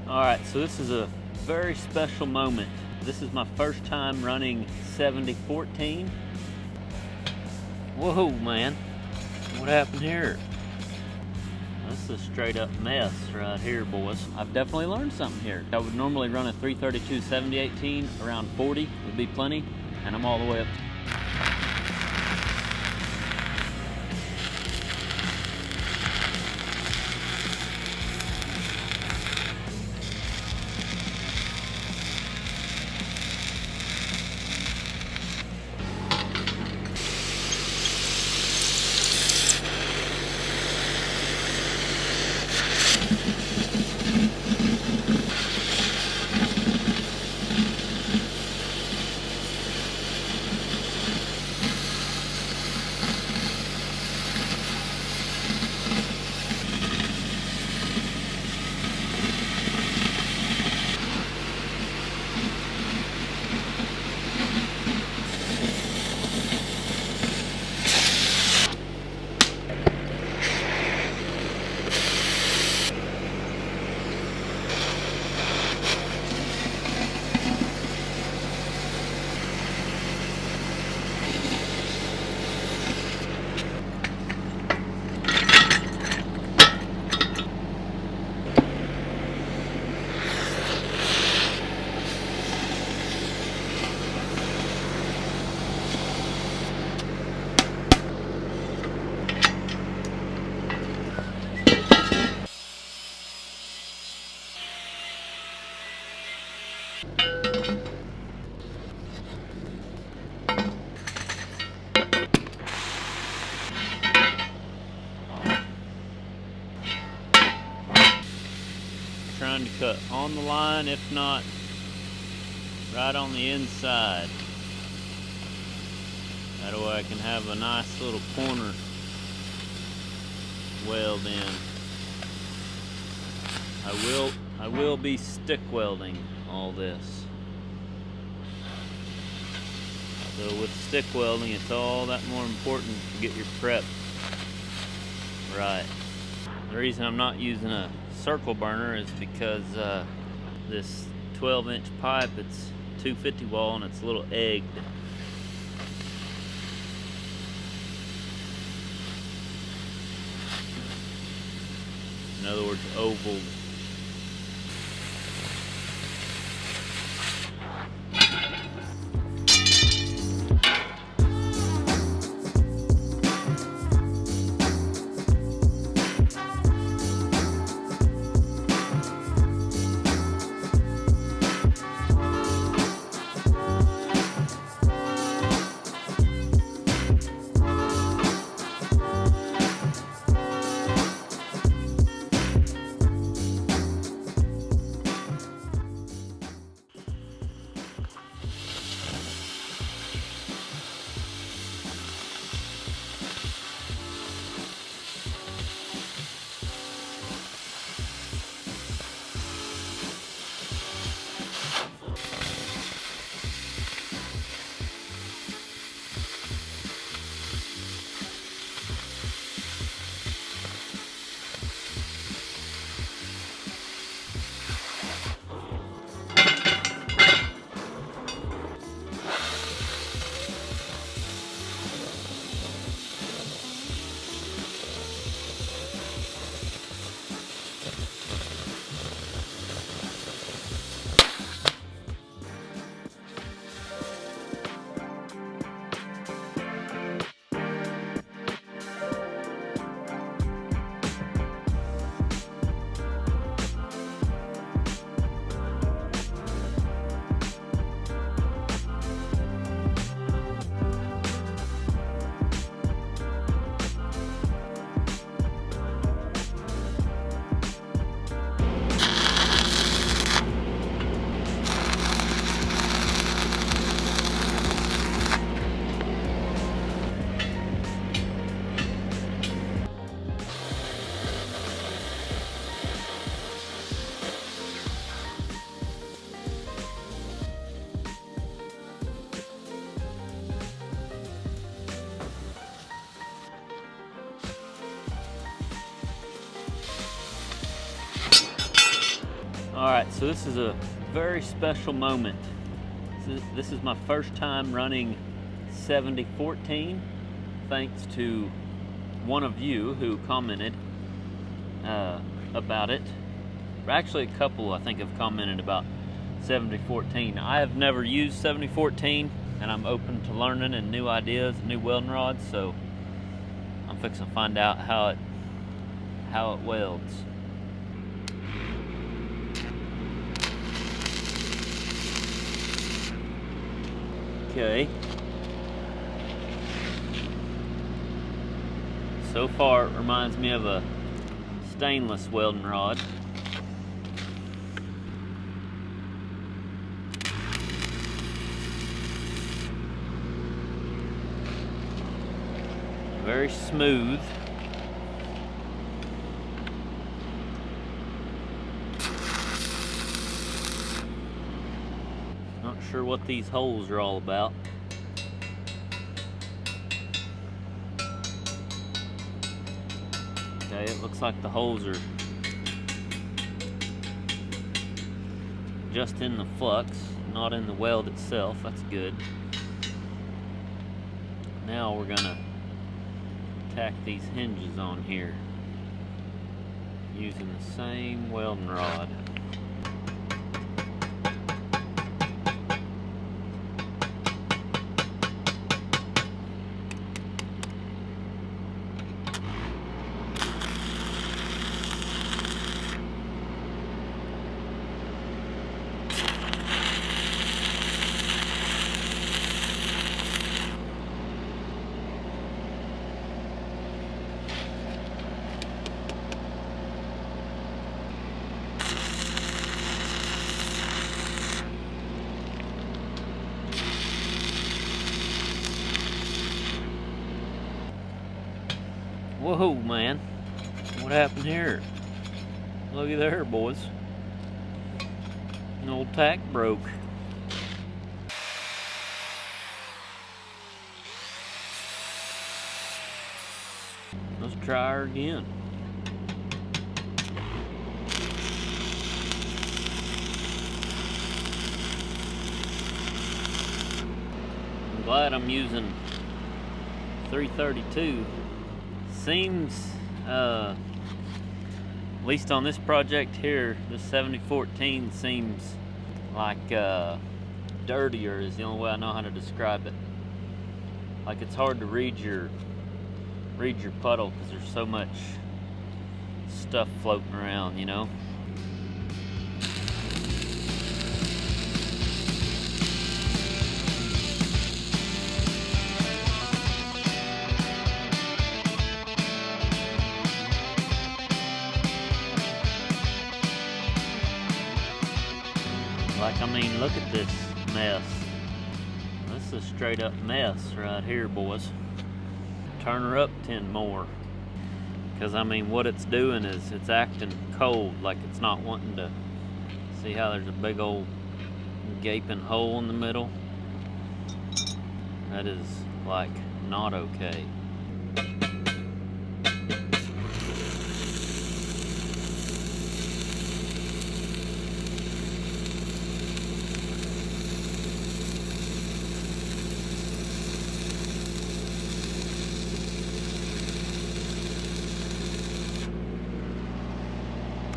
Alright, so this is a very special moment. This is my first time running 7014. Whoa, man. What happened here? This is a straight up mess right here, boys. I've definitely learned something here. I would normally run a 332 7018, around 40 would be plenty, and I'm all the way up. Trying to cut on the line, if not right on the inside. That way I can have a nice little corner weld in. I will be stick welding all this. So with stick welding, it's all that more important to get your prep right. The reason I'm not using a circle burner is because this 12-inch pipe, it's 250 wall and it's a little egged. In other words, oval. Alright, so this is a very special moment. This is my first time running 7014, thanks to one of you who commented about it. Actually, a couple I think have commented about 7014. I have never used 7014, and I'm open to learning and new ideas, new welding rods, so I'm fixing to find out how it welds. Okay. So far, it reminds me of a stainless welding rod. Very smooth. Not sure what these holes are all about. Okay, it looks like the holes are just in the flux, not in the weld itself. That's good. Now we're gonna tack these hinges on here using the same welding rod. Whoa, man. What happened here? Looky there, boys. An old tack broke. Let's try her again. I'm glad I'm using 332. Seems, at least on this project here, the 7014 seems like dirtier is the only way I know how to describe it. Like it's hard to read your puddle because there's so much stuff floating around, you know. Like, I mean, look at this mess. This is a straight up mess right here, boys. Turn her up 10 more. Because, I mean, what it's doing is it's acting cold, like it's not wanting to. See how there's a big old gaping hole in the middle? That is, like, not okay.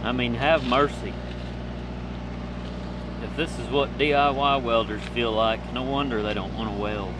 I mean, have mercy. If this is what DIY welders feel like, no wonder they don't want to weld.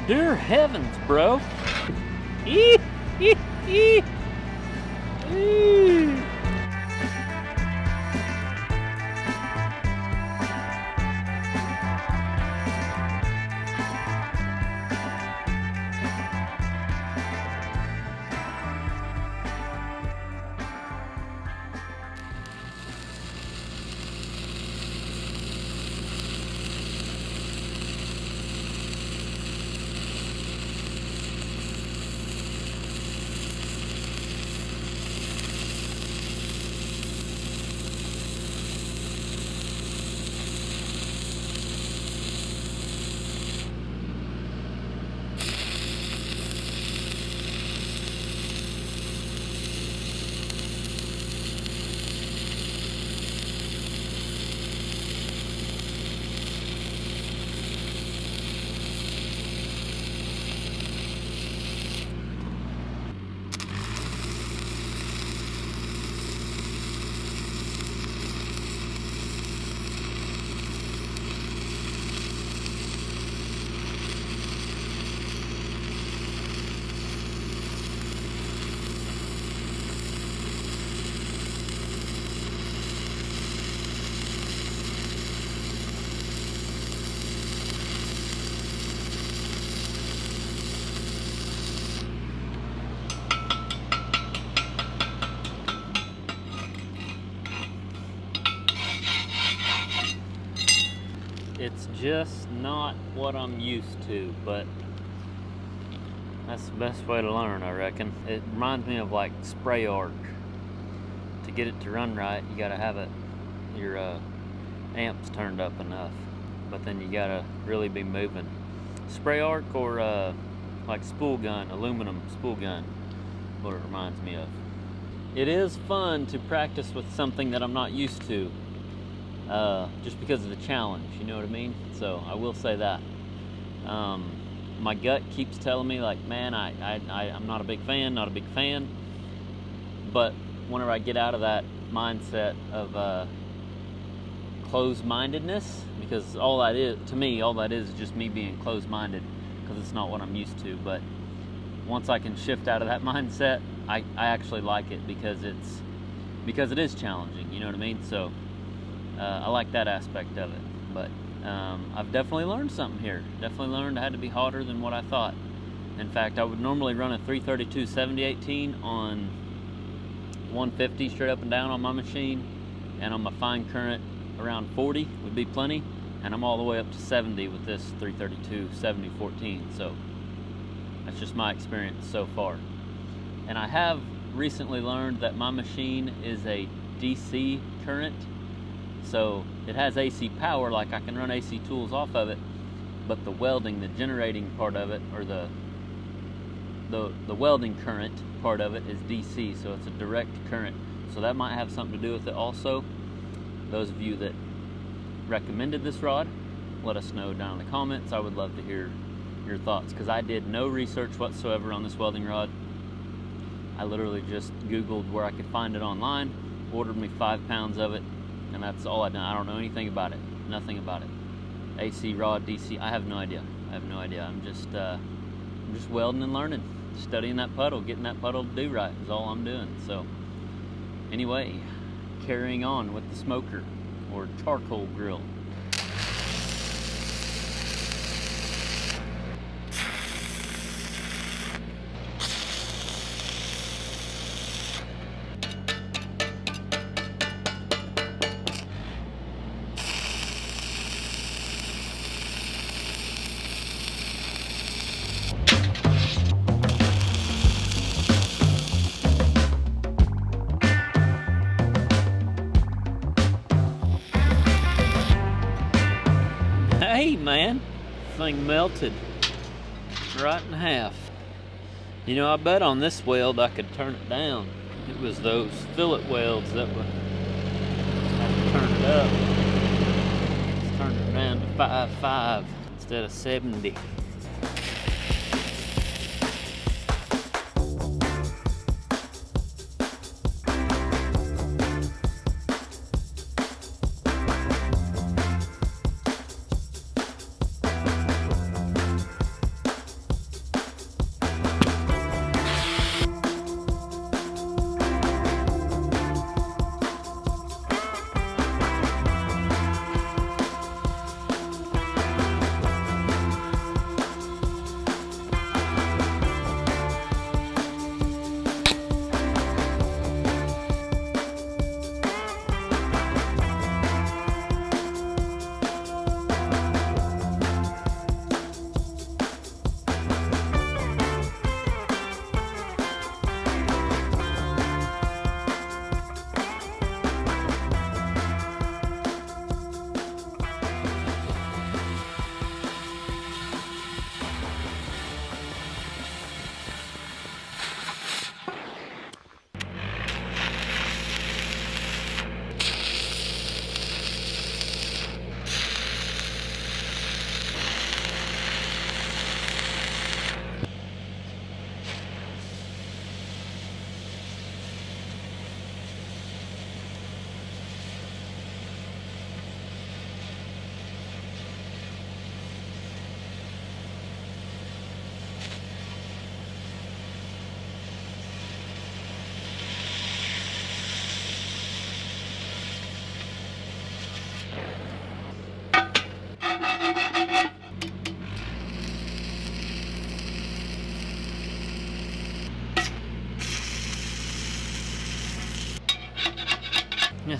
Dear heavens, bro. Ee, ee, ee. Ee. It's just not what I'm used to, but that's the best way to learn, I reckon. It reminds me of like spray arc. To get it to run right, you gotta have your amps turned up enough, but then you gotta really be moving. Spray arc or like spool gun, aluminum spool gun, what it reminds me of. It is fun to practice with something that I'm not used to. Just because of the challenge, you know what I mean? So I will say that. My gut keeps telling me like, man, I'm not a big fan, but whenever I get out of that mindset of closed-mindedness, because all that is just me being closed-minded, because it's not what I'm used to. But once I can shift out of that mindset, I actually like it because it is challenging, you know what I mean? So I like that aspect of it, but I've definitely learned something here. Definitely learned I had to be hotter than what I thought. In fact, I would normally run a 332 7018 on 150 straight up and down on my machine, and on my fine current around 40 would be plenty, and I'm all the way up to 70 with this 332 7014. So that's just my experience so far. And I have recently learned that my machine is a DC current. So it has AC power, like I can run AC tools off of it, but the welding, the generating part of it, or the welding current part of it is DC, so it's a direct current. So that might have something to do with it also. Those of you that recommended this rod, let us know down in the comments. I would love to hear your thoughts, because I did no research whatsoever on this welding rod. I literally just Googled where I could find it online, ordered me 5 pounds of it, and that's all I've done. I don't know anything about it. Nothing about it. AC rod, DC, I have no idea. I'm just welding and learning. Studying that puddle, getting that puddle to do right is all I'm doing. So anyway, carrying on with the smoker or charcoal grill. Hey man, thing melted right in half. You know, I bet on this weld I could turn it down. It was those fillet welds that would have to turn it up. Let's turn it down to 5.5 instead of 70.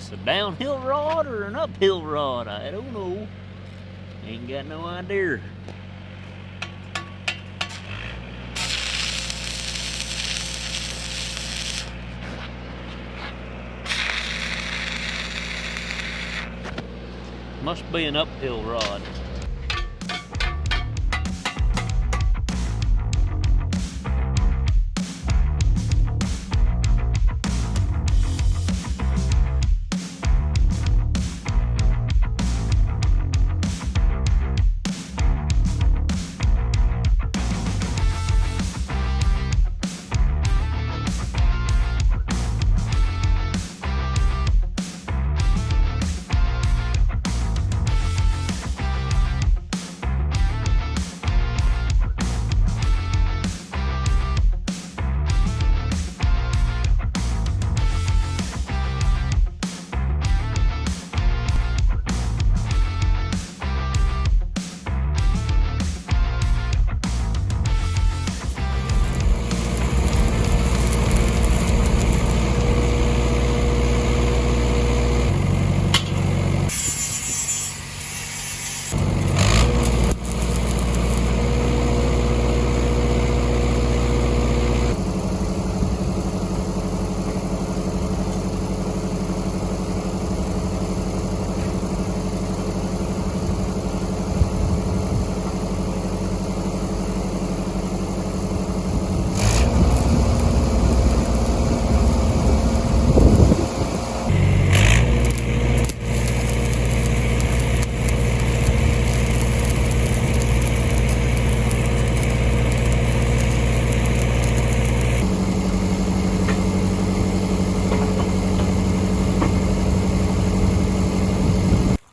this a downhill rod or an uphill rod? I don't know. Ain't got no idea. Must be an uphill rod.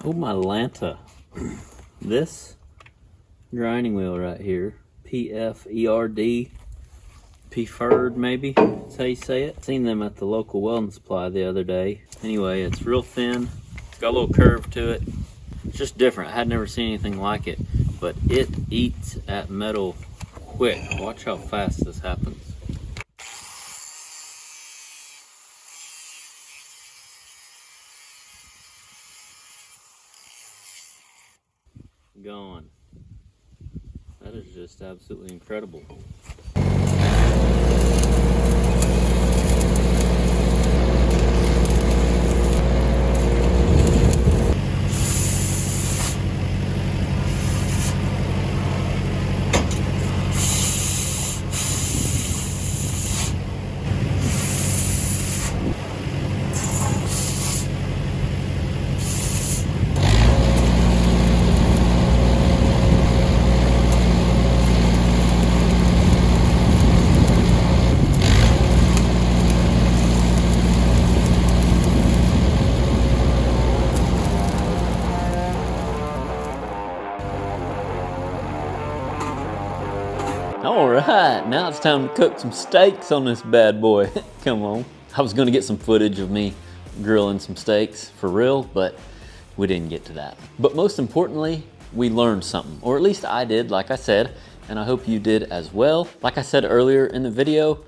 Oh my Lanta. This grinding wheel right here, PFERD, preferred maybe, that's how you say it. Seen them at the local welding supply the other day. Anyway, it's real thin, it's got a little curve to it. It's just different. I had never seen anything like it, but it eats at metal quick. Watch how fast this happens. Gone. That is just absolutely incredible. All right, now it's time to cook some steaks on this bad boy. Come on. I was gonna get some footage of me grilling some steaks for real, but we didn't get to that. But most importantly, we learned something, or at least I did, like I said, and I hope you did as well. Like I said earlier in the video,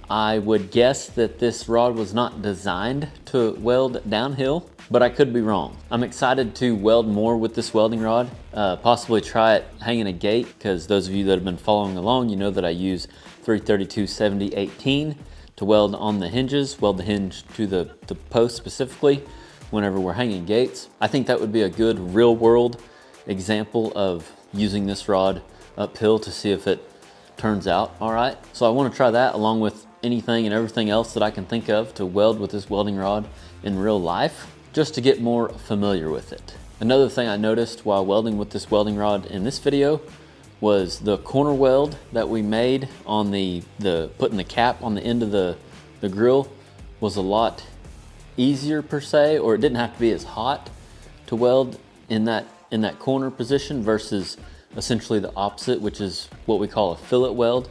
I would guess that this rod was not designed to weld downhill, but I could be wrong. I'm excited to weld more with this welding rod, possibly try it hanging a gate, because those of you that have been following along, you know that I use 332/70/18 to weld on the hinges, weld the hinge to the post specifically whenever we're hanging gates. I think that would be a good real world example of using this rod uphill to see if it turns out all right. So I want to try that along with anything and everything else that I can think of to weld with this welding rod in real life, just to get more familiar with it. Another thing I noticed while welding with this welding rod in this video was the corner weld that we made on the putting the cap on the end of the grill was a lot easier per se, or it didn't have to be as hot to weld in that corner position versus essentially the opposite, which is what we call a fillet weld,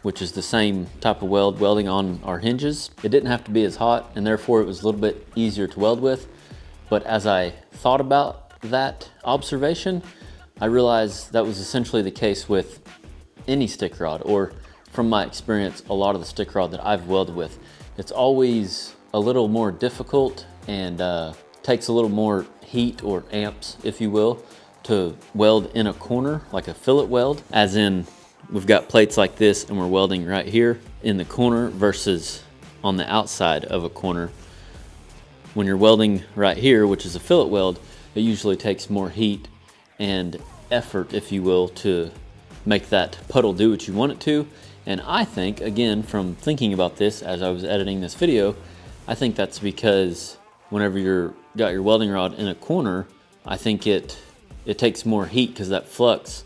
which is the same type of welding on our hinges. It didn't have to be as hot, and therefore it was a little bit easier to weld with. But as I thought about that observation, I realized that was essentially the case with any stick rod, or from my experience, a lot of the stick rod that I've welded with. It's always a little more difficult and takes a little more heat or amps, if you will, to weld in a corner, like a fillet weld, as in we've got plates like this and we're welding right here in the corner versus on the outside of a corner. When you're welding right here, which is a fillet weld, it usually takes more heat and effort, if you will, to make that puddle do what you want it to. And I think, again, from thinking about this as I was editing this video, I think that's because whenever you're got your welding rod in a corner, I think it takes more heat because that flux,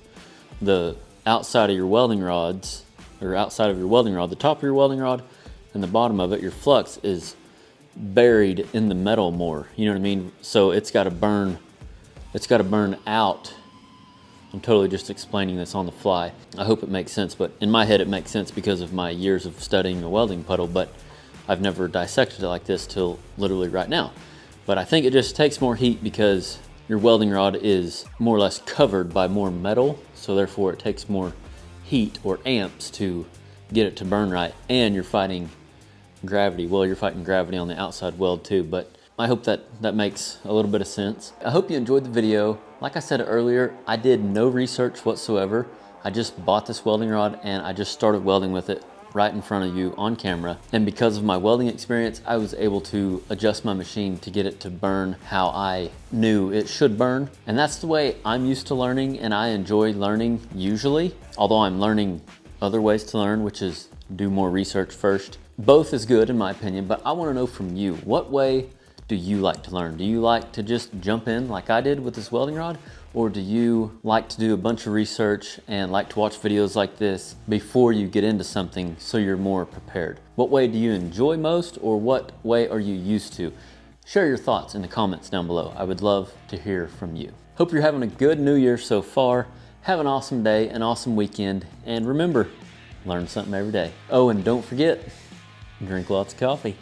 the outside of your welding rods, or outside of your welding rod, the top of your welding rod and the bottom of it, your flux is buried in the metal more. You know what I mean? So it's got to burn out. I'm totally just explaining this on the fly. I hope it makes sense, but in my head it makes sense because of my years of studying a welding puddle, but I've never dissected it like this till literally right now. But I think it just takes more heat because your welding rod is more or less covered by more metal, so therefore it takes more heat or amps to get it to burn right, and you're fighting gravity. Well, you're fighting gravity on the outside weld too, but I hope that makes a little bit of sense. I hope you enjoyed the video. Like I said earlier, I did no research whatsoever. I just bought this welding rod and I just started welding with it right in front of you on camera. And because of my welding experience, I was able to adjust my machine to get it to burn how I knew it should burn. And that's the way I'm used to learning, and I enjoy learning usually, although I'm learning other ways to learn, which is do more research first. Both is good in my opinion, but I want to know from you, what way do you like to learn? Do you like to just jump in like I did with this welding rod? Or do you like to do a bunch of research and like to watch videos like this before you get into something so you're more prepared? What way do you enjoy most, or what way are you used to? Share your thoughts in the comments down below. I would love to hear from you. Hope you're having a good New Year so far. Have an awesome day, an awesome weekend, and remember, learn something every day. Oh, and don't forget, drink lots of coffee.